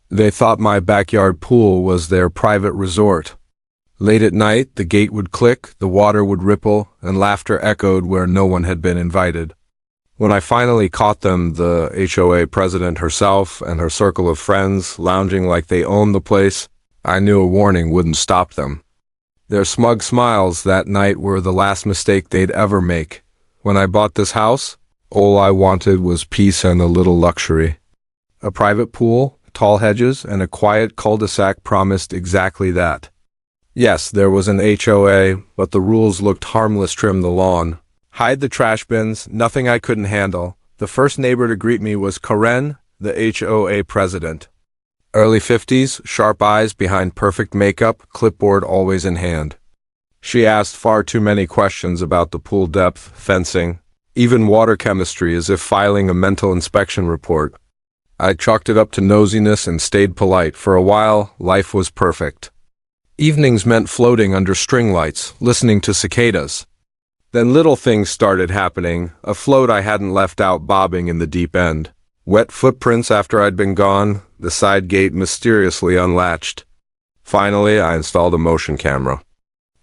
They thought my backyard pool was their private resort. Late at night, the gate would click, the water would ripple, and laughter echoed where no one had been invited. When I finally caught them, the HOA president herself and her circle of friends lounging like they owned the place, I knew a warning wouldn't stop them. Their smug smiles that night were the last mistake they'd ever make. When I bought this house, all I wanted was peace and a little luxury. A private pool, tall hedges, and a quiet cul-de-sac promised exactly that. Yes, there was an HOA, but the rules looked harmless: trim the lawn, hide the trash bins, nothing I couldn't handle. The first neighbor to greet me was Karen, the HOA president. Early 50s, sharp eyes behind perfect makeup, clipboard always in hand. She asked far too many questions about the pool depth, fencing, even water chemistry, as if filing a mental inspection report. I chalked it up to nosiness and stayed polite. For a while, life was perfect. Evenings meant floating under string lights, listening to cicadas. Then little things started happening, a float I hadn't left out bobbing in the deep end. Wet footprints after I'd been gone, the side gate mysteriously unlatched. Finally, I installed a motion camera.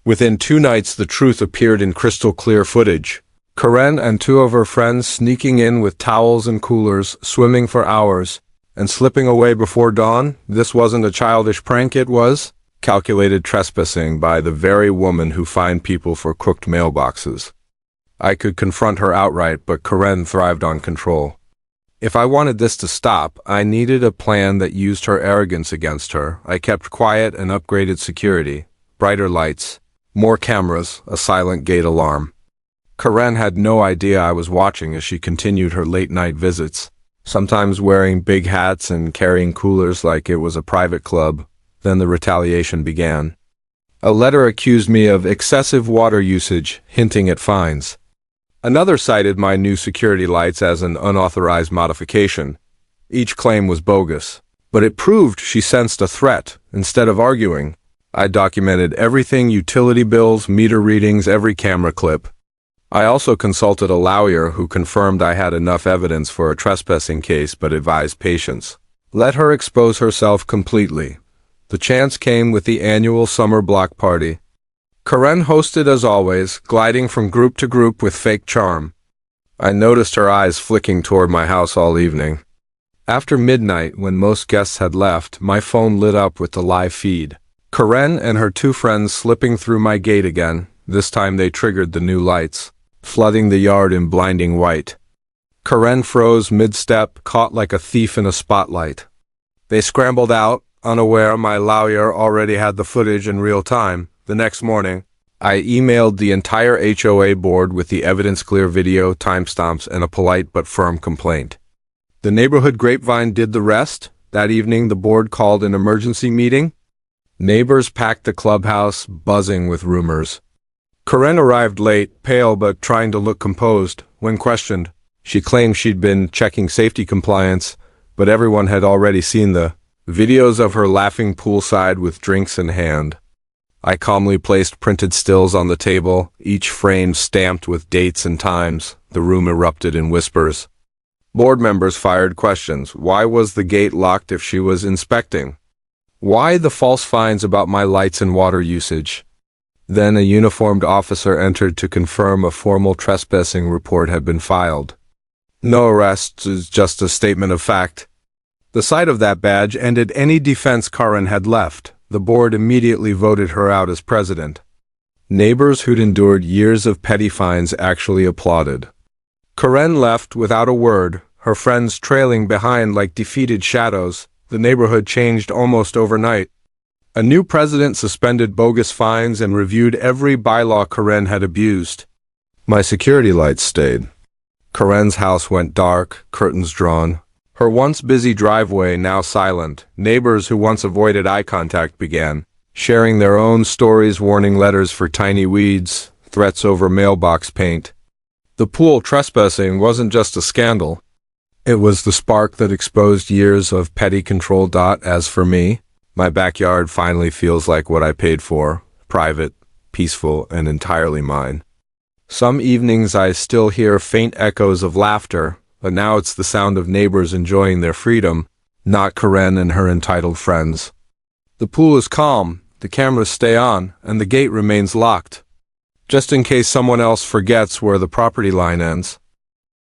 Within 2 nights, the truth appeared in crystal clear footage. Karen and 2 of her friends sneaking in with towels and coolers, swimming for hours, and slipping away before dawn. This wasn't a childish prank, it was calculated trespassing by the very woman who fined people for crooked mailboxes. I could confront her outright, but Karen thrived on control. If I wanted this to stop, I needed a plan that used her arrogance against her. I kept quiet and upgraded security, brighter lights, more cameras, a silent gate alarm. Karen had no idea I was watching as she continued her late-night visits, sometimes wearing big hats and carrying coolers like it was a private club. Then the retaliation began. A letter accused me of excessive water usage, hinting at fines. Another cited my new security lights as an unauthorized modification. Each claim was bogus, but it proved she sensed a threat. Instead of arguing, I documented everything: utility bills, meter readings, every camera clip. I also consulted a lawyer who confirmed I had enough evidence for a trespassing case but advised patience. Let her expose herself completely. The chance came with the annual summer block party. Karen hosted as always, gliding from group to group with fake charm. I noticed her eyes flicking toward my house all evening. After midnight, when most guests had left, my phone lit up with the live feed. Karen and her 2 friends slipping through my gate again. This time they triggered the new lights, flooding the yard in blinding white. Karen froze mid-step, caught like a thief in a spotlight. They scrambled out, unaware my lawyer already had the footage in real time. The next morning, I emailed the entire HOA board with the evidence-clear video, timestamps, and a polite but firm complaint. The neighborhood grapevine did the rest. That evening, the board called an emergency meeting. Neighbors packed the clubhouse, buzzing with rumors. Karen arrived late, pale but trying to look composed. When questioned, she claimed she'd been checking safety compliance, but everyone had already seen the videos of her laughing poolside with drinks in hand. I calmly placed printed stills on the table, each frame stamped with dates and times. The room erupted in whispers. Board members fired questions. Why was the gate locked if she was inspecting? Why the false fines about my lights and water usage? Then a uniformed officer entered to confirm a formal trespassing report had been filed. No arrests, just a statement of fact. The sight of that badge ended any defense Karen had left. The board immediately voted her out as president. Neighbors who'd endured years of petty fines actually applauded. Karen left without a word, her friends trailing behind like defeated shadows. The neighborhood changed almost overnight. A new president suspended bogus fines and reviewed every bylaw Karen had abused. My security lights stayed. Karen's house went dark, curtains drawn. Her once busy driveway now silent. Neighbors who once avoided eye contact began sharing their own stories, warning letters for tiny weeds, threats over mailbox paint. The pool trespassing wasn't just a scandal. It was the spark that exposed years of petty control. As for me, my backyard finally feels like what I paid for, private, peaceful, and entirely mine. Some evenings I still hear faint echoes of laughter, but now it's the sound of neighbors enjoying their freedom, not Karen and her entitled friends. The pool is calm, the cameras stay on, and the gate remains locked, just in case someone else forgets where the property line ends.